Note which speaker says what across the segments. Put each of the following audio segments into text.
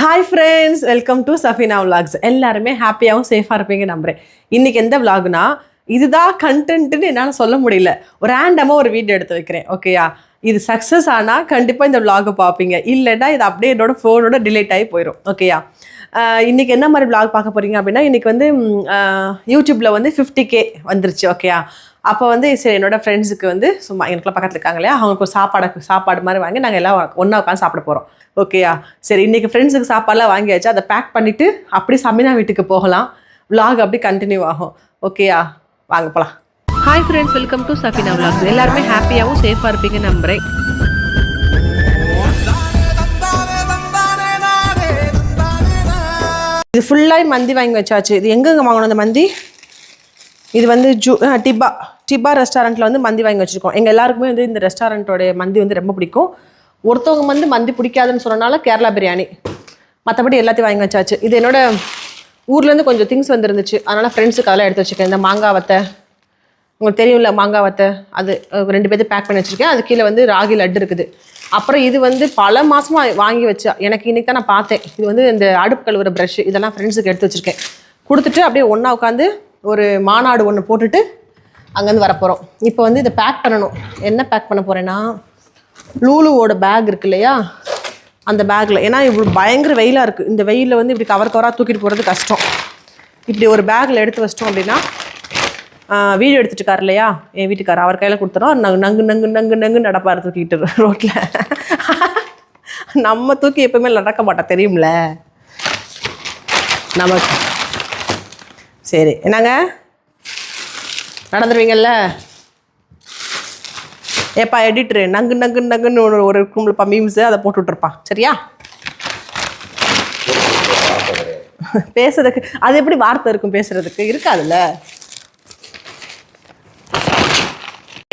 Speaker 1: Hi friends, welcome to Safina vlogs. எல்லாருமே ஹாப்பியாகவும் சேஃபாக இருப்பீங்க நம்புகிறேன். இன்றைக்கி எந்த விலாகுனா இதுதான் கண்டென்ட்டுன்னு என்னால் சொல்ல முடியல. ஒரு ரேண்டமாக ஒரு வீடியோ எடுத்து வைக்கிறேன். ஓகேயா, இது சக்ஸஸ் ஆனால் கண்டிப்பாக இந்த விலாகை பார்ப்பீங்க. இல்லைன்னா இது அப்படியே என்னோடய ஃபோனோட டிலேட் ஆகி போயிடும். ஓகேயா, இன்றைக்கி என்ன மாதிரி விலாக் பார்க்க போகிறீங்க அப்படின்னா, இன்றைக்கி வந்து யூடியூப்பில் வந்து 50K வந்துருச்சு. ஓகேயா, அப்போ வந்து சரி என்னோடய ஃப்ரெண்ட்ஸுக்கு வந்து சும்மா எனக்குலாம் பக்கத்தில் இருக்காங்க இல்லையா, அவங்களுக்கு ஒரு சாப்பாடு மாதிரி வாங்கி நாங்கள் எல்லாம் ஒன்றா உட்காந்து சாப்பிட போகிறோம். ஓகேயா, சரி இன்றைக்கி ஃப்ரெண்ட்ஸுக்கு சாப்பாடெலாம் வாங்கியாச்சு. அதை பேக் பண்ணிவிட்டு அப்படி சமினா வீட்டுக்கு போகலாம். விலாக் அப்படி கண்டினியூ ஆகும். ஓகேயா, வாங்க போகலாம்.
Speaker 2: Hi friends, welcome to Safina vlogs. எல்லாருமே ஹாப்பியாகவும் சேஃபாக இருப்பீங்க நம்புகிறேன்.
Speaker 1: இது ஃபுல்லாக மந்தி வாங்கி வச்சாச்சு. இது எங்கெங்கே வாங்கணும் அந்த மந்தி? இது வந்து டிபா ரெஸ்டாரண்ட்டில் வந்து மந்தி வாங்கி வச்சுருக்கோம். எங்கள் எல்லாருக்குமே வந்து இந்த ரெஸ்டாரண்ட்டோடைய மந்தி வந்து ரொம்ப பிடிக்கும். ஒருத்தவங்க வந்து மந்தி பிடிக்காதுன்னு சொன்னனால கேரளா பிரியாணி, மற்றபடி எல்லாத்தையும் வாங்கி வச்சாச்சு. இது என்னோடய ஊர்லேருந்து கொஞ்சம் திங்ஸ் வந்துருந்துச்சு, அதனால் ஃப்ரெண்ட்ஸுக்கு அதெல்லாம் எடுத்து வச்சுருக்கேன். இந்த மாங்காய் வத்தை உங்களுக்கு தெரியும்ல, மாங்காய் வத்தை அது 2 பேர்த்து பேக் பண்ணி வச்சுருக்கேன். அது கீழே வந்து ராகி லட்டு இருக்குது. அப்புறம் இது வந்து பல மாதமாக வாங்கி வச்சா, எனக்கு இன்றைக்கி தான் நான் பார்த்தேன். இது வந்து இந்த அடுப்பு கழுவுற ப்ரஷ், இதெல்லாம் ஃப்ரெண்ட்ஸுக்கு எடுத்து வச்சுருக்கேன். கொடுத்துட்டு அப்படியே ஒன்றா உட்காந்து ஒரு மாநாடு ஒன்று போட்டுட்டு அங்கேருந்து வரப்போகிறோம். இப்போ வந்து இதை பேக் பண்ணணும். என்ன பேக் பண்ண போகிறேன்னா, லூலுவோட பேக் இருக்கு இல்லையா, அந்த பேக்கில். ஏன்னா இப்படி பயங்கர வெயிலாக இருக்குது. இந்த வெயிலில் வந்து இப்படி கவராக தூக்கிட்டு போகிறது கஷ்டம். இப்படி ஒரு பேக்கில் எடுத்து வச்சிட்டோம் அப்படின்னா, வீடியோ எடுத்துகிட்டு இருக்கார் இல்லையா என் வீட்டுக்காரர், அவர் கையில் கொடுத்துறோம். நங்கு நடப்பார் தூக்கிட்டு ரோட்டில். நம்ம தூக்கி எப்பவுமே நடக்க மாட்டோம் தெரியும்ல நமக்கு. சரி, என்னங்க நடந்துருவீங்கல்ல? ஏப்பா எடிட்ரு, நங்குன்னு ஒரு கும்பலப்பா மீம்ஸு அதை போட்டு விட்ருப்பான். சரியா, பேசுறதுக்கு அது எப்படி வார்த்தை இருக்கும், பேசுறதுக்கு இருக்காதுல்ல.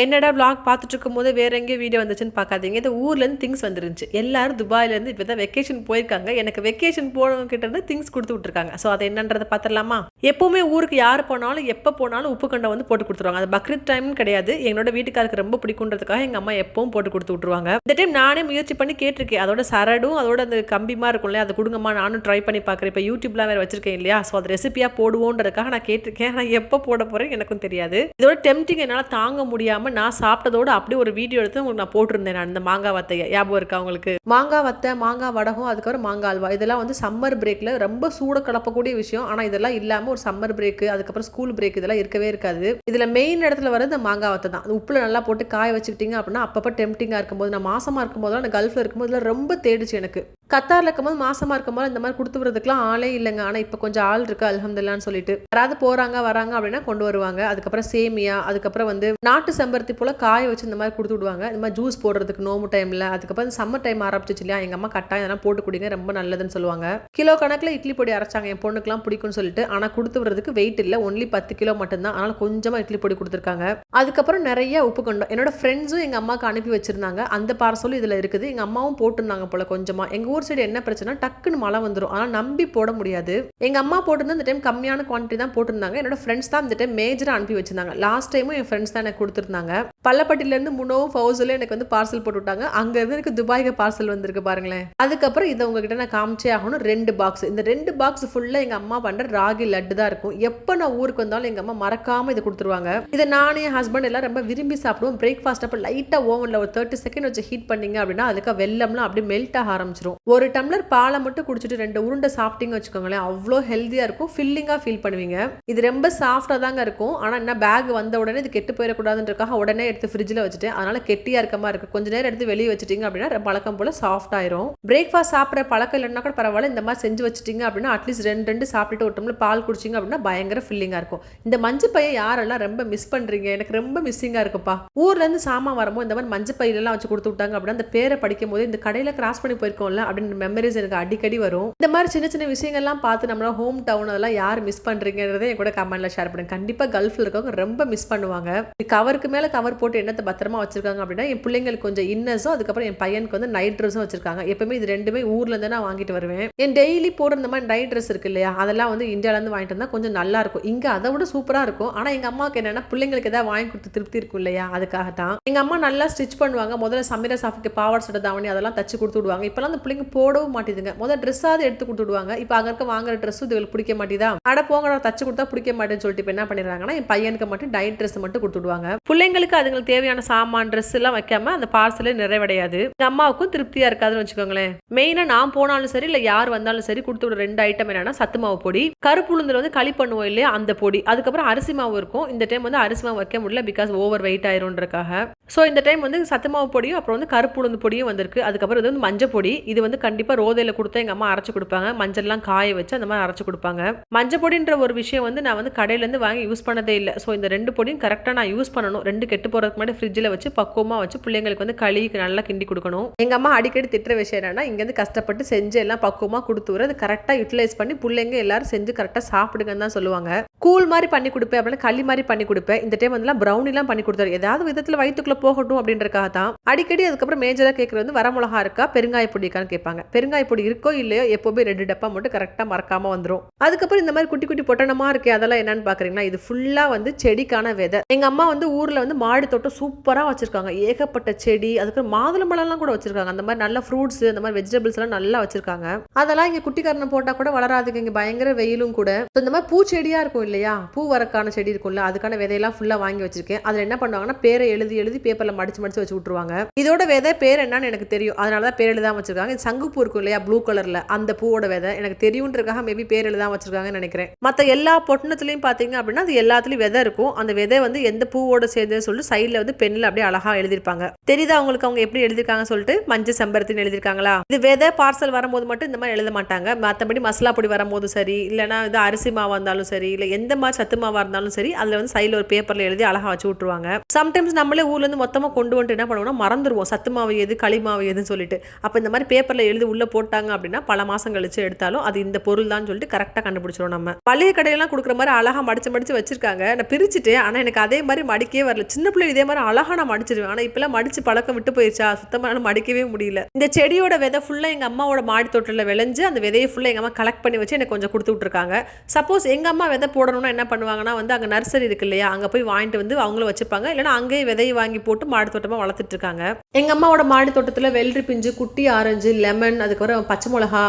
Speaker 2: என்னடா விலாக் பார்த்துட்டு இருக்கும் போது வேற எங்கேயும் வீடியோ வந்துச்சுன்னு பார்க்காதீங்க. இது ஊர்லேருந்து திங்ஸ் வந்துருந்துச்சு. எல்லாரும் துபாயிலேருந்து இப்போ தான் வெக்கேஷன் போயிருக்காங்க. எனக்கு வெக்கேஷன் போனவங்க கிட்ட இருந்து திங்ஸ் கொடுத்து விட்ருக்காங்க. ஸோ அதை என்னன்றதை பார்த்துடலாமா? எப்போவுமே ஊருக்கு யார் போனாலும் எப்போ போனாலும் உப்பு கண்டை வந்து போட்டு கொடுத்துருவாங்க. அது பக்ரீத் டைம்னு கிடையாது, என்னோட வீட்டுக்காருக்கு ரொம்ப பிடிக்குன்றதுக்காக எங்கள் அம்மா எப்பவும் போட்டு கொடுத்து விட்ருவாங்க. இந்த டைம் நானே முயற்சி பண்ணி கேட்டிருக்கேன். அதோட சரடும் அதோட அந்த கம்பிமா இருக்கும் இல்லையா, அதை கொடுங்கம்மா, நானும் ட்ரை பண்ணி பார்க்குறேன். இப்போ யூடியூப்லாம் வேறு வச்சிருக்கேன் இல்லையா, ஸோ அது ரெசிபியாக போடுவோன்றதுக்காக நான் கேட்டிருக்கேன். ஆனால் எப்போ போட போகிறேன் எனக்கும் தெரியாது. இதோட டெம்டிங் என்னால் தாங்க முடியாமல் நான் சாப்பிட்டதோடு அப்படியே ஒரு வீடியோ எடுத்து உங்களுக்கு நான் போட்டிருந்தேன். நான் இந்த மாங்காய் வத்தையை ஞாபகம் இருக்கா உங்களுக்கு? மாங்காய் வத்தை, மாங்காய் வடகம், அதுக்கப்புறம் மாங்காய் அல்வா, இதெல்லாம் வந்து சம்மர் பிரேக்கில் ரொம்ப சூட கலப்பக்கூடிய விஷயம். ஆனால் இதெல்லாம் இல்லாமல் ஒரு சம்மர் பிரேக்கு, அதுக்கப்புறம் ஸ்கூல் பிரேக் இதெல்லாம் இருக்கவே இருக்காது. இதில் மெயின் இடத்துல வர இந்த மாங்காய் வத்தை தான். உப்புல நல்லா போட்டு காய வச்சுக்கிட்டீங்க அப்படின்னா அப்பப்போ டெம்டிங்காக இருக்கும்போது, நான் மாசமாக இருக்கும்போதெல்லாம் நான் கல்ஃபில் இருக்கும்போது ரொம்ப தேடிச்சு எனக்கு. கத்தாரில் இருக்கும்போது மாசமாக இருக்கும்போது இந்த மாதிரி கொடுத்து வரதுக்குலாம் ஆளே இல்லைங்க. ஆனால் இப்போ கொஞ்சம் ஆள் இருக்கு அல்ஹம்துலில்லாஹ்னு சொல்லிட்டு. யாராவது போகிறாங்க வராங்க அப்படின்னா கொண்டு வருவாங்க. அதுக்கப்புறம் சேமியா, அதுக்கப்புறம் வந்து நாட்டு செம்பருத்தி போல் காய வச்சு இந்த மாதிரி கொடுத்து விடுவாங்க. இந்த மாதிரி ஜூஸ் போடுறதுக்கு நோம்பு டைமில். அதுக்கப்புறம் சம்மர் டைம் ஆரம்பிச்சிச்சு இல்லையா, எங்கள் அம்மா கட்டாயம் இதெல்லாம் போட்டு குடிங்க, ரொம்ப நல்லதுன்னு சொல்லுவாங்க. கிலோ கணக்கில் இட்லி பொடி அரைச்சாங்க, என் பொண்ணுக்குலாம் பிடிக்கும்னு சொல்லிட்டு. ஆனால் கொடுத்து வரதுக்கு வெயிட் இல்லை, ஒன்லி 10 கிலோ மட்டும்தான். அதனால் கொஞ்சமாக இட்லி பொடி கொடுத்துருக்காங்க. அதுக்கப்புறம் நிறைய உப்பு கொண்டோம். என்னோட ஃப்ரெண்ட்ஸும் எங்கள் அம்மாவுக்கு அனுப்பி வச்சிருந்தாங்க. அந்த பார்சலும் இதில் இருக்குது. எங்கள் அம்மாவும் போட்டுருந்தாங்க போல கொஞ்சமாக. எங்கள் ஊர் சைடு என்ன பிரச்சனை, டக்குன்னு மழை வந்துடும், ஆனால் நம்பி போட முடியாது. எங்கள் அம்மா போட்டிருந்தா இந்த டைம் கம்மியான குவான்டிட்டி தான் போட்டிருந்தாங்க. என்னோட ஃப்ரெண்ட்ஸ் தான் இந்த டைம் மேஜராக அனுப்பி வச்சிருந்தாங்க. லாஸ்ட் டைமும் என் ஃப்ரெண்ட்ஸ் தான் எனக்கு கொடுத்துருந்தாங்க. பள்ளப்பட்டிலேருந்து முனோவும் ஃபவுஸில் எனக்கு வந்து பார்சல் போட்டு விட்டாங்க. அங்கேருந்து எனக்கு துபாய்க்கு பார்சல் வந்திருக்கு பாருங்களேன். அதுக்கப்புறம் இதை உங்ககிட்ட நான் காமிச்சே ஆகணும். 2 பாக்ஸ். இந்த 2 பாக்ஸ் ஃபுல்லாக எங்கள் அம்மா பண்ணுற ராகி லட்டு தான் இருக்கும். எப்போ நான் ஊருக்கு வந்தாலும் எங்கள் அம்மா மறக்காமல் இதை கொடுத்துருவாங்க. இதை நானே என் ஹஸ்பண்ட் எல்லாம் ரொம்ப விரும்பி சாப்பிடுவோம். பிரேக்ஃபாஸ்ட் அப்போ லைட்டாக ஓவனில் ஒரு 30 செகண்ட் வச்சு ஹீட் பண்ணிங்க அப்படின்னா அதுக்கு வெள்ளம்லாம் அப்படியே மெல்ட் ஆக ஆரம்பிச்சிடும். ஒரு டம்ளர் பாலை மட்டும் குடிச்சிட்டு 2 உருண்டை சாப்பிட்டீங்க வச்சுக்கோங்களேன், அவ்வளோ ஹெல்த்தியாக இருக்கும், ஃபில்லிங்காக ஃபீல் பண்ணுவீங்க. இது ரொம்ப சாஃப்டாக தாங்க இருக்கும். ஆனால் என்ன, பேக் வந்த உடனே இது கெட்டு போயிடக்கூடாதுன்றக்காக உடனே எடுத்து ஃப்ரிட்ஜில் வச்சுட்டேன். அதனால கெட்டியாக இருக்க மாதிரி இருக்குது. கொஞ்சம் நேரம் எடுத்து வெளியே வச்சுட்டீங்க அப்படின்னா பழக்கம் போல் சாஃப்ட் ஆயிரும். பிரேக்ஃபாஸ்ட் சாப்பிட்ற பழக்கம் இல்லைன்னா கூட பரவாயில்ல, இந்த மாதிரி செஞ்சு வச்சுட்டீங்க அப்படின்னா அட்லீஸ்ட் 2 சாப்பிட்டுட்டு ஒரு டம்ளர் பால் குடிச்சிங்க அப்படின்னா பயங்கர ஃபில்லிங்காக இருக்கும். இந்த மஞ்சள் பையை யாரெல்லாம் ரொம்ப மிஸ் பண்ணுறீங்க? எனக்கு ரொம்ப மிஸ்ஸிங்காக இருக்குப்பா. ஊர்லேருந்து சாமான் வரும்போது இந்த மாதிரி மஞ்சள் பையிலெல்லாம் வச்சு கொடுத்து விட்டாங்க அப்படின்னா அந்த பேரை படிக்கும் போது இந்த கடையில் கிராஸ் பண்ணி போயிருக்கோம்ல அப்படின்னு மெமரிஸ் எனக்கு அடிக்கடி வரும். இந்த மாதிரி சின்ன சின்ன விஷயங்கள்லாம் பார்த்து நம்மளோட ஹோம் டவுன் அதெல்லாம் யார் மிஸ் பண்ணுறீங்கிறதே என் கூட கமெண்ட்ல ஷேர் பண்ணுங்க. கண்டிப்பாக கல்ஃபில் இருக்கவங்க ரொம்ப மிஸ் பண்ணுவாங்க. கவருக்கு மேலே கவர் போட்டு என்னத்தை பத்திரமா வச்சிருக்காங்க அப்படின்னா என் பிள்ளைங்களுக்கு கொஞ்சம் இன்னஸும் அதுக்கப்புறம் என் பையனுக்கு வந்து நைட் ட்ரெஸ்ஸும் வச்சிருக்காங்க. எப்பவுமே இது ரெண்டுமே ஊர்ல இருந்து நான் வாங்கிட்டு வருவேன். என் டெய்லி போடுற இந்த மாதிரி நைட் ட்ரெஸ் இருக்கு இல்லையா, அதெல்லாம் வந்து இந்தியால இருந்து வாங்கிட்டு வந்தா கொஞ்சம் நல்லா இருக்கும். இங்க அதை விட சூப்பரா இருக்கும். ஆனா எங்க அம்மாவுக்கு என்னன்னா பிள்ளைங்களுக்கு ஏதாவது வாங்கி கொடுத்து திருப்தி இருக்கும் இல்லையா, அதுக்காக தான். எங்க அம்மா நல்லா ஸ்டிச் பண்ணுவாங்க. முதல்ல சமீரா சாஃபிக்கு பாவாடை சட்டை தாவணி அதெல்லாம் தச்சு கொடுத்து விடுவாங்க. இப்பெல்லாம் அந்த பிள்ளைங்க போடவும் மாட்டேதுங்க. முதல்ல ட்ரெஸ்ஸாவது எடுத்து கொடுத்து விடுவாங்க. இப்போ அங்க இருக்க வாங்குற ட்ரெஸ் இதுகளுக்கு பிடிக்க மாட்டேதா, அட போங்க தச்சு கொடுத்தா பிடிக்க மாட்டேன்னு சொல்லிட்டு இப்போ என்ன பண்ணிடுறாங்கன்னா என் பையனுக்கு மட்டும் நைட் ட்ரெஸ் மட்டும் கொடுத்து விடுவாங்க. பிள்ளைங்களுக்கு அதுங்களுக்கு தேவையான சாமான் ட்ரெஸ் எல்லாம் வைக்காம அந்த பார்சலே நிறைவடையாது. எங்க அம்மாவுக்கும் திருப்தியா இருக்காதுன்னு வச்சுக்கோங்களேன். மெயினா நான் போனாலும் சரி இல்ல யார் வந்தாலும் சரி கொடுத்து விட 2 ஐட்டம் என்னன்னா சத்து மாவு பொடி, கருப்பு உளுந்துல வந்து களி பண்ணுவோம் இல்லையா அந்த பொடி, அதுக்கப்புறம் அரிசி மாவு இருக்கும். இந்த டைம் வந்து அரிசி மாவு வைக்க முடியல பிகாஸ் ஓவர் வெயிட் ஆயிரும்ன்றக்காக. ஸோ இந்த டைம் வந்து சத்து மாவு பொடியும் அப்புறம் வந்து கருப்பு உளுந்து பொடியும் வந்திருக்கு. அதுக்கப்புறம் இது வந்து மஞ்சள் பொடி. இது வந்து கண்டிப்பா ரோதையில கொடுத்தா எங்க அம்மா அரைச்சு கொடுப்பாங்க. மஞ்சள்லாம் காய வச்சு அந்த மாதிரி அரைச்சு கொடுப்பாங்க. மஞ்சள் பொடின்ற ஒரு விஷயம் வந்து நான் வந்து கடையில இருந்து வாங்கி யூஸ் பண்ணதே இல்லை. ஸோ இந்த 2 பொடியும் கரெக்டாக நான் யூஸ் பண்ணணும். 2 கெட்டு போறதுக்கு முன்னாடி ஃப்ரிட்ஜில் வச்சு பக்குவமா வச்சு பிள்ளைங்களுக்கு வந்து களிக்கு நல்லா கிண்டி கொடுக்கணும். எங்க அம்மா அடிக்கடி திட்டுற விஷயம் என்னன்னா இங்கேருந்து கஷ்டப்பட்டு செஞ்சு எல்லாம் பக்குவமா கொடுத்துரு, அது கரெக்டாக யூட்டிலைஸ் பண்ணி பிள்ளைங்க எல்லாரும் செஞ்சு கரெக்டாக சாப்பிடுங்கன்னு தான் சொல்லுவாங்க. கூழ் மாதிரி பண்ணி கொடுப்பேன் அப்படின்னு களி மாதிரி பண்ணி கொடுப்பேன். இந்த டைம் வந்து ப்ரௌனிலாம் பண்ணி கொடுத்தாரு. ஏதாவது விதத்தில் வயிற்றுக்குள்ள போகட்டும் அப்படின்றக்காக தான். அடிக்கடி அதுக்கப்புறம் மேஜராக கேட்குறது வந்து வரமிளகா இருக்கா பெருங்காய பொடி இருக்கான்னு கேட்பாங்க. பெருங்காய பொடி இருக்கோ இல்லையோ எப்போவுமே 2 டப்பா மட்டும் கரெக்டாக மறக்காம வந்துடும். அதுக்கப்புறம் இந்த மாதிரி குட்டி குட்டி பொட்டணமா இருக்கே அதெல்லாம் என்னன்னு பாக்குறீங்கன்னா இது ஃபுல்லா வந்து செடிக்கான விதை. எங்க அம்மா வந்து ஊர்ல வந்து மாடி தோட்டம் சூப்பரா வச்சிருக்காங்க. ஏகப்பட்ட செடி, அதுக்கு மாதுளம்பழம்லாம் கூட வச்சிருக்காங்க. அந்த மாதிரி நல்ல ஃப்ரூட்ஸ் அந்த மாதிரி வெஜிடபிள்ஸ் எல்லாம் நல்லா வச்சிருக்காங்க. அதெல்லாம் இங்க குட்டிக்காரனை போட்டா கூட வளராதுங்க. இங்க பயங்கர வெயிலும் கூட. இந்த மாதிரி பூச்செடியா இருக்கும் இல்லையா, பூ வரக்கான செடி இருக்கும்ல, அதுக்கான விதையெல்லாம் ஃபுல்லா வாங்கி வச்சிருக்கேன். அதுல என்ன பண்ணுவாங்கன்னா பேரை எழுதி எழுதி பேப்பர்ல மடிச்சு மடிச்சு வச்சு விட்டுருவாங்க. இதோட விதை பேர் என்னன்னு எனக்கு தெரியும், அதனாலதான் பேர் எழுதாம வச்சிருக்காங்க. இது சங்குப்பூ இருக்கும் இல்லையா ப்ளூ கலர்ல, அந்த பூவோட விதை எனக்கு தெரியும்ன்றக்காக மேபி பேர் எழுதாம வச்சிருக்காங்கன்னு நினைக்கிறேன். மற்ற எல்லா பொட்டணத்துலையும் பார்த்தீங்க அப்படின்னா அது எல்லாத்துலேயும் விதை இருக்கும். அந்த விதை வந்து எந்த பூவோட சேர்ந்துன்னு சொல்லிட்டு சைடில் வந்து பெண்ணில் அப்படியே அழகாக எழுதியிருப்பாங்க. தெரியுதா அவங்களுக்கு அவங்க எப்படி எழுதியிருக்காங்கன்னு சொல்லிட்டு? மஞ்சள் செம்பருத்தின்னு எழுதியிருக்காங்களா. இது விதை பார்சல் வரும்போது மட்டும் இந்த மாதிரி எழுத மாட்டாங்க. மற்றபடி மசாலா பொடி வரும்போது சரி, இல்லைனா இது அரிசி மாவாக இருந்தாலும் சரி, இல்லை எந்த மாதிரி சத்து மாவாக இருந்தாலும் சரி, அதில் வந்து சைடில் ஒரு பேப்பரில் எழுதி அழகாக வச்சு விட்ருவாங்க. சம்டைம்ஸ் நம்மளே ஊர்லேருந்து மொத்தமாக கொண்டு வந்துட்டு என்ன பண்ணுவோம்னா மறந்துடுவோம் சத்து மாவு எது களி மாவு எதுன்னு சொல்லிட்டு. அப்போ இந்த மாதிரி பேப்பரில் எழுதி உள்ளே போட்டாங்க அப்படின்னா பல மாதம் கழிச்சு எடுத்தாலும் அது இந்த பொருள் தான் சொல்லிட்டு கரெக்டாக கண்டுபிடிச்சிடும். நம்ம பழைய கடையெல்லாம் கொடுக்குற மாதிரி அழகாக மடிச்சு வச்சிருக்காங்க. நான் பிரிச்சுட்டு ஆனால் எனக்கு அதே மாதிரி மடிக்கவே வரல. சின்ன பிள்ளை இதே மாதிரி அழகாக நான் மடிச்சிருவேன். ஆனால் இப்பெல்லாம் மடிச்சு பழக்கம் விட்டு போயிடுச்சா, சுத்தமாக மடிக்கவே முடியல. இந்த செடியோட விதை ஃபுல்லாக எங்கள் அம்மாவோட மாடி தோட்டத்தில் விளைஞ்சு அந்த விதையை ஃபுல்லாக எங்கள் அம்மா கலெக்ட் பண்ணி வச்சு எனக்கு கொஞ்சம் கொடுத்து விட்டுருக்காங்க. சப்போஸ் எங்கள் அம்மா விதை போடணும்னா என்ன பண்ணுவாங்கன்னா வந்து அங்கே நர்சரி இருக்கு இல்லையா, அங்கே போய் வாங்கிட்டு வந்து அவங்களும் வச்சுப்பாங்க. இல்லைனா அங்கேயே விதையை வாங்கி போட்டு மாடி தோட்டமாக வளர்த்துட்டு இருக்காங்க. எங்கள் அம்மாவோட மாடி தோட்டத்தில் வெள்ளரி பிஞ்சு, குட்டி ஆரஞ்சு, லெமன், அதுக்கப்புறம் பச்சை மிளகா,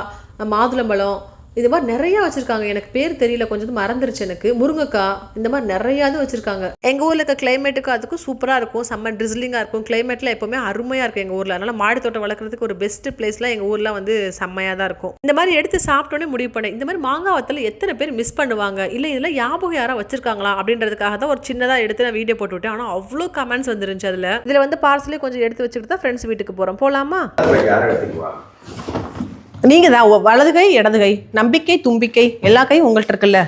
Speaker 2: மாதுளம்பழம், இது மாதிரி நிறைய வச்சிருக்காங்க. எனக்கு பேர் தெரியல, கொஞ்சம் மறந்துருச்சு எனக்கு. முருங்கைக்காய், இந்த மாதிரி நிறையாவது வச்சிருக்காங்க. எங்க ஊர்ல இருக்க கிளைமேட்டுக்கு அதுக்கும் சூப்பரா இருக்கும். செம்ம ட்ரிஸ்லிங்கா இருக்கும். கிளைமேட்ல எப்பவுமே அருமையா இருக்கும் எங்க ஊர்ல. அதனால மாடி தோட்டம் வளர்க்கறதுக்கு ஒரு பெஸ்ட் பிளேஸ்லாம் எங்க ஊர்ல வந்து செம்மையா தான் இருக்கும். இந்த மாதிரி எடுத்து சாப்பிட்டோன்னே முடிவு பண்ணேன், இந்த மாதிரி மாங்காய் வத்தல எத்தனை பேர் மிஸ் பண்ணுவாங்க, இல்லை இதெல்லாம் ஞாபகம் யாரா வச்சிருக்காங்களா அப்படின்றதுக்காக தான் ஒரு சின்னதா எடுத்து நான் வீடியோ போட்டு விட்டேன். ஆனா அவ்வளோ கமெண்ட்ஸ் வந்துருந்துச்சு. இதுல வந்து பார்சலே கொஞ்சம் எடுத்து வச்சுட்டு தான் ஃப்ரெண்ட்ஸ் வீட்டுக்கு போறோம். போலாமா?
Speaker 1: நீங்க தான் வலது கை இடது கை, நம்பிக்கை தும்பிக்கை எல்லா கையும் உங்கள்கிட்ட இருக்குல்ல.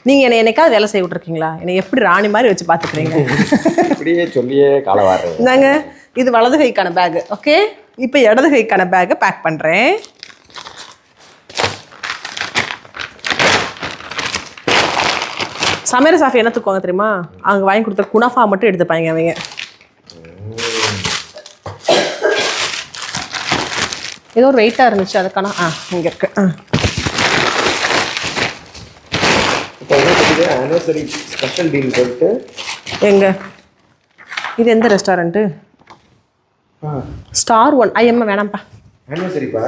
Speaker 1: நீங்க என்னைக்காவது வேலை செய்ய விட்டுருக்கீங்களா? என்னை எப்படி ராணி மாதிரி வச்சு பார்த்துக்கிறீங்க.
Speaker 3: இப்படியே சொல்லியே காலவாரு.
Speaker 1: இந்தாங்க, இது வலது கைக்கான பேக். ஓகே, இப்போ இடது கைக்கான பேக்கை பேக் பண்ணுறேன். சமையல் சாஃபி என்ன தூக்குவாங்க தெரியுமா? அவங்க வாங்கி கொடுத்த குனாஃபா மட்டும் எடுத்துப்பாங்க அவங்க. ஏதோ ஒரு வெயிட்டாக இருந்துச்சு அதுக்கான இங்கே இருக்கு.
Speaker 3: ஆனிவர்சரி ஸ்பெஷல் டீல் போட்டு
Speaker 1: எங்க இது எந்த ரெஸ்டாரண்ட்டு? ஸ்டார் 1. ஐயம்மா வேணாம்ப்பா.
Speaker 3: ஆனிவர்சரிப்பா.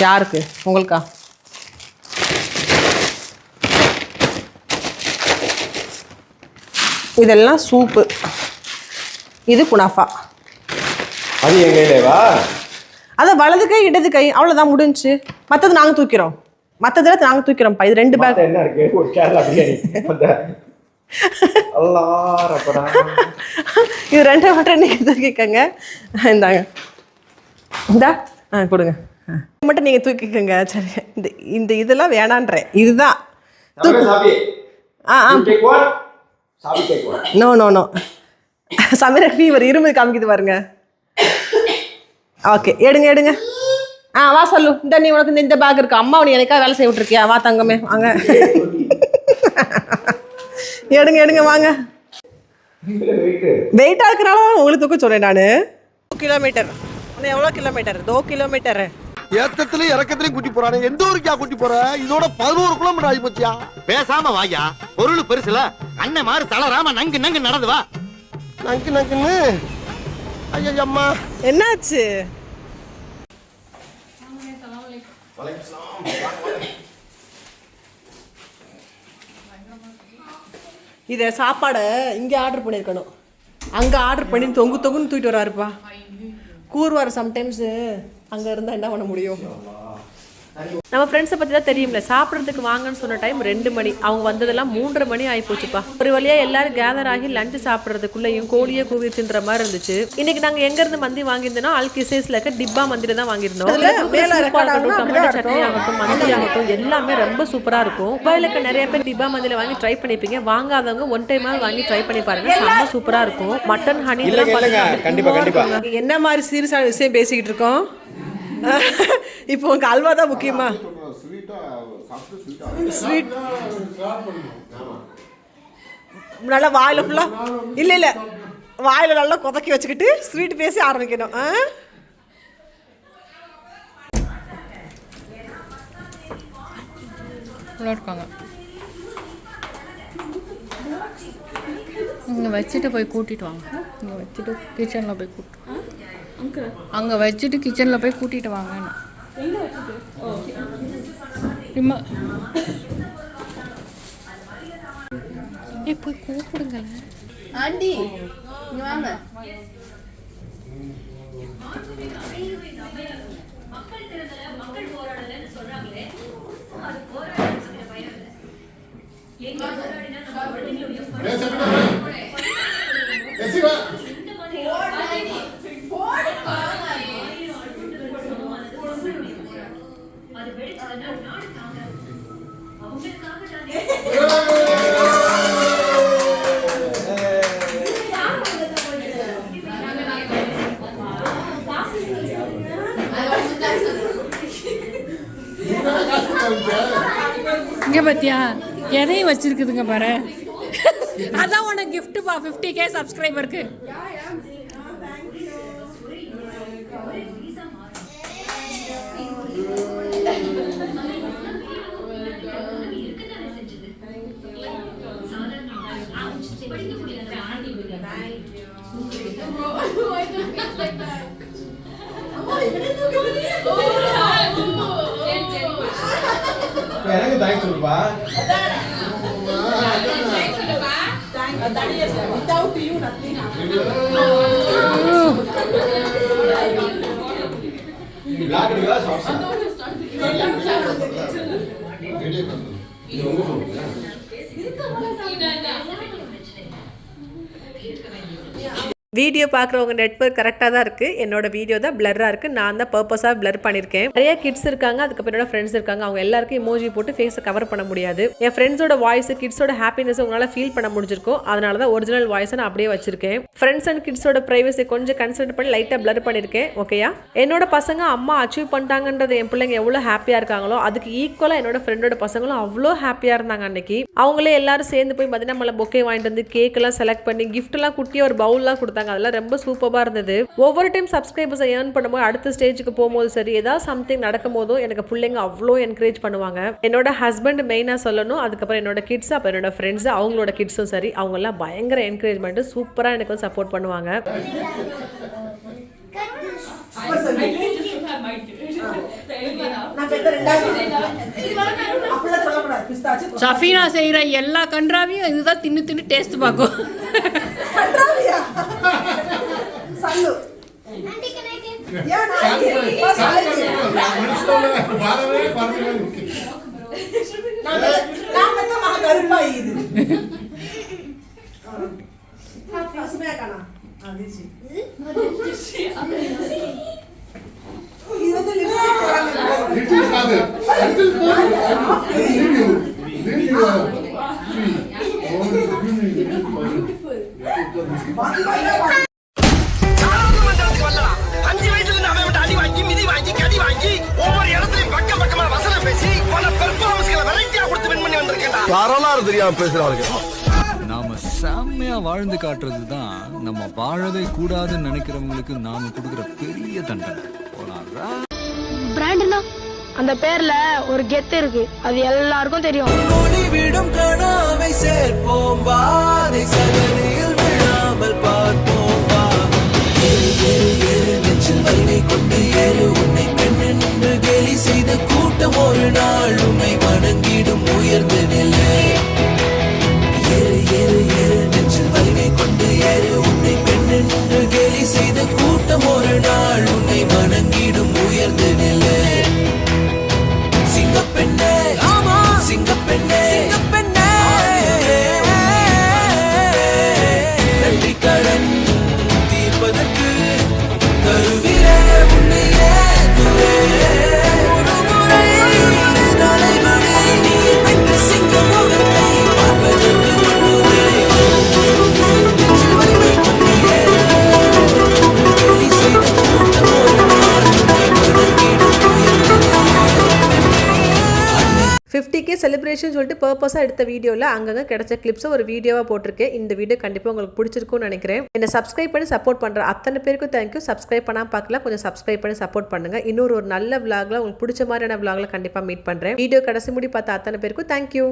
Speaker 1: யாருக்கு? உங்களுக்கா? இதெல்லாம் சூப்பு, இது குனாஃபா.
Speaker 3: அது என் கையிலேவா?
Speaker 1: அதான் வலது கை இடது கை, அவ்வளோதான் முடிஞ்சு. மற்றது நாங்கள் தூக்கிறோம். மற்றதில் நாங்கள் தூக்கிறோம்ப்பா. இது 2 பேக்.
Speaker 3: என்ன இருக்கு? ஒரு கேரளா பிரியாணி.
Speaker 1: இது 2 மட்டும் நீங்கள் தூக்கிக்கங்க. இந்தாங்க, இந்தா கொடுங்க. மட்டும் நீங்கள் தூக்கிக்கங்க. சரி, இந்த இதெல்லாம் வேணான்றேன். இதுதான் no no no. Sameera fever இருமல் காமிக்குது பாருங்க. ஓகே, எடுங்க. வா சொல்லு. இந்த நீ உனக்கு இந்த பேக் இருக்கு. அம்மா நீ எனக்கா வேலை செய்ய விட்டுருக்கியா? வா தங்கமே வாங்க. எடுங்க வாங்க.
Speaker 3: வெயிட்டு
Speaker 1: வெயிட்டாக இருக்கிறனால உங்களுக்கு தூக்க சொன்னேன் நான். 2 கிலோமீட்டர். இன்னும் எவ்வளோ கிலோமீட்டர்? 2 கிலோமீட்டர்.
Speaker 4: ஏத்தத்திலயும் இறக்கத்திலயும் கூட்டி போறானே. எந்த ஊருக்கா கூட்டி போற? இதோட 11 கிலோமீட்டர் ஆகி போச்சியா?
Speaker 5: பேசாம வாயா, பொருள் பெருசுல அண்ணன் மாதிரி தளராம நங்கு நங்கு நடந்து வா.
Speaker 4: நங்குன்னு ஐயம்மா
Speaker 1: என்னாச்சு? இதை சாப்பாடை இங்கே ஆர்டர் பண்ணியிருக்கணும். அங்கே ஆர்டர் பண்ணி தொங்குன்னு தூக்கிட்டு வராருப்பா. கூறுவார் சம்டைம்ஸு. அங்கே இருந்தால் என்ன பண்ண முடியும்?
Speaker 2: நம்ம ஃப்ரெண்ட்ஸை பற்றி தான் தெரியும்ல. சாப்பிட்றதுக்கு வாங்கன்னு சொன்ன டைம் 2 மணி. அவங்க வந்ததெல்லாம் 3:30 மணி ஆகி போச்சுப்பா. ஒரு வழியாக எல்லாரும் கேதர் ஆகி லஞ்சு சாப்பிட்றதுக்குள்ளேயும் கோழியே கூவிச்சுன்ற மாதிரி இருந்துச்சு. இன்னைக்கு நாங்கள் எங்கேருந்து மந்தி வாங்கியிருந்தோம்னா அல்கிசேஸில் இருக்க டிப்பா மந்தியில் தான் வாங்கியிருந்தோம். டொமேட்டோ சட்னி ஆகட்டும், மந்தி ஆகட்டும், எல்லாமே ரொம்ப சூப்பராக இருக்கும். துபாயிலுக்கு நிறைய பேர் டிப்பா மந்தியில் வாங்கி ட்ரை பண்ணிப்பீங்க. வாங்காதவங்க 1 டைமாவது வாங்கி ட்ரை பண்ணி பாருங்க. ரொம்ப சூப்பராக இருக்கும். மட்டன் ஹனி
Speaker 3: கண்டிப்பா
Speaker 1: என்ன மாதிரி சீரியஸான விஷயம் பேசிக்கிட்டு இருக்கோம்? இப்போ உனக்கு அல்வா தான் முக்கியமா? ஸ்வீட் நல்லா வாயில் ஃபுல்லாக இல்லை வாயில் நல்லா கொதக்கி வச்சுக்கிட்டு ஸ்வீட் பேசி ஆரம்பிக்கணும்.
Speaker 6: இருக்காங்க இங்கே வச்சுட்டு போய் கூட்டிட்டு வாங்க. இங்கே வச்சுட்டு கிச்சனில் போய் அங்கே வச்சுட்டு கிச்சனில் போய் கூட்டிகிட்டு வாங்க. போய் கூப்பிடுங்களேன் ஆண்டி, இங்கே வாங்க. இங்கே பார்த்தியா எதையும் வச்சிருக்குதுங்க பாரு. அதான் உனக்கு gift பா 50K சப்ஸ்கிரைபருக்கு.
Speaker 3: எனக்கு தேங்க்ஸ் சொல்லுப்பா.
Speaker 2: வீடியோ பார்க்குறவங்க நெட்வொர்க் கரெக்டாக தான் இருக்குது. என்னோட வீடியோ தான் பிளராக இருக்குது. நான் தான் பர்பஸாக பிளர் பண்ணியிருக்கேன். நிறைய கிட்ஸ் இருக்காங்க, அதுக்கப்புறம் என்னோட ஃப்ரெண்ட்ஸ் இருக்காங்க. அவங்க எல்லாருக்கும் இமோஜி போட்டு ஃபேஸை கவர் பண்ண முடியாது. என் ஃப்ரெண்ட்ஸோட வாய்ஸ், கிட்ஸோட ஹாப்பினஸ் உங்களால் ஃபீல் பண்ண முடிஞ்சிருக்கும். அதனால தான் ஒரிஜினல் வாய்ஸை நான் அப்படியே வச்சிருக்கேன். ஃப்ரெண்ட்ஸ் அண்ட் கிட்ஸோட ப்ரைவசி கொஞ்சம் கன்சிடர் பண்ணி லைட்டாக பிளர் பண்ணியிருக்கேன். ஓகேயா? என்னோட பசங்க அம்மா அச்சீவ் பண்ணிட்டாங்கன்றது என் பிள்ளைங்க எவ்வளோ ஹாப்பியாக இருக்காங்களோ அதுக்கு ஈக்குவலாக என்னோட ஃப்ரெண்டோட பசங்களும் அவ்வளோ ஹாப்பியாக இருந்தாங்க. அன்னைக்கு அவங்களே எல்லாரும் சேர்ந்து போய் பார்த்தீங்கன்னா நம்மளை பொக்கே வாங்கிட்டு வந்து கேக்கெல்லாம் செலக்ட் பண்ணி கிஃப்ட்லாம் குட்டியாக ஒரு பவுல்லாம் கொடுத்தாங்க. அதெல்லாம் ரொம்ப சூப்பராக இருந்தது. ஒவ்வொரு டைம் சப்ஸ்கிரைபர்ஸை ஏர்ன் பண்ணும்போது அடுத்த ஸ்டேஜுக்கு போகும்போது சரி, ஏதாவது சம்திங் நடக்கும் போதும் எனக்கு பிள்ளைங்க அவ்வளோ என்கரேஜ் பண்ணுவாங்க. என்னோட ஹஸ்பண்ட் மெயினாக சொல்லணும், அதுக்கப்புறம் என்னோட கிட்ஸ், அப்புறம் என்னோட ஃப்ரெண்ட்ஸ், அவங்களோட கிட்ஸும் சரி, அவங்கெல்லாம் பயங்கர என்கரேஜ்மெண்ட் சூப்பராக எனக்கு வந்து சப்போர்ட் பண்ணுவாங்க.
Speaker 6: சஃபீனா செய்கிற எல்லா கன்றாவையும் இதுதான் தின்னு டேஸ்ட் பார்க்கும்.
Speaker 4: வரலாறு தெரியாம பேசுறவங்க.
Speaker 7: செம்மையா வாழ்ந்து காட்டுறது தான் நம்ம வாழவே கூடாதுன்னு நினைக்கிறவங்களுக்கு நாம கொடுக்குற பெரிய தண்டனை.
Speaker 8: பிராண்ட்னா அந்த பேர்ல ஒரு கெத்து இருக்கு, அது எல்லாருக்கும் தெரியும்.
Speaker 9: விடும் கனாவை சேர்ப்போம் வாதை சகதியில் விழாமல் பார்ப்போம் வா. நெஞ்சில் வலிமை கொண்டு ஏறு உன்னை பெண் என்று கேலி செய்த கூட்டம் ஒரு நாள் உன்னை வணங்கிடும் உயர்ந்த நிலை. ஏறு ஏறு ஏறு நெஞ்சில் வலிமை கொண்டு ஏறு உன்னை பெண் என்று கேலி செய்த கூட்டம் ஒரு நாள் உன்னை வணங்கிடும் உயர்ந்த நிலை. சிங்கப்பெண்ணே ஆமா சிங்கப்பெண்ணே சிங்கப்பெண்ணே நன்றி கடன் தீர்ப்பதற்கு கருவிலே உன்னையே ஒரு முறை தலைவனே நீ பெற்ற சிங்க முகத்தை பார்ப்பதற்கு முன்பே வலிமை கொண்டு கேலி செய்த கூட்டம் ஒரு நாள் உன்னை வணங்கிடும் உயர்ந்த
Speaker 2: 50K செலிப்ரேஷன் சொல்லிட்டு பர்பஸாக எடுத்த வீடியோவில் அங்கங்கே கிடைச்ச கிளிப்ஸை ஒரு வீடியோவாக போட்டிருக்கேன். இந்த வீடியோ கண்டிப்பாக உங்களுக்கு பிடிச்சிருக்கும்னு நினைக்கிறேன். என்னை சப்ஸ்கிரைப் பண்ணி சப்போர்ட் பண்ணுற அத்தனை பேருக்கும் தேங்க்யூ. சப்ஸ்கிரைப் பண்ணால் பார்க்கலாம், கொஞ்சம் சப்ஸ்கிரைப் பண்ணி சப்போர்ட் பண்ணுங்கள். இன்னொரு நல்ல விளாகில் உங்களுக்கு பிடிச்ச மாதிரியான விளாகில் கண்டிப்பாக மீட் பண்ணுறேன். வீடியோ கடைசி முடி பார்த்த அத்தனை பேருக்கும் தேங்க்யூ.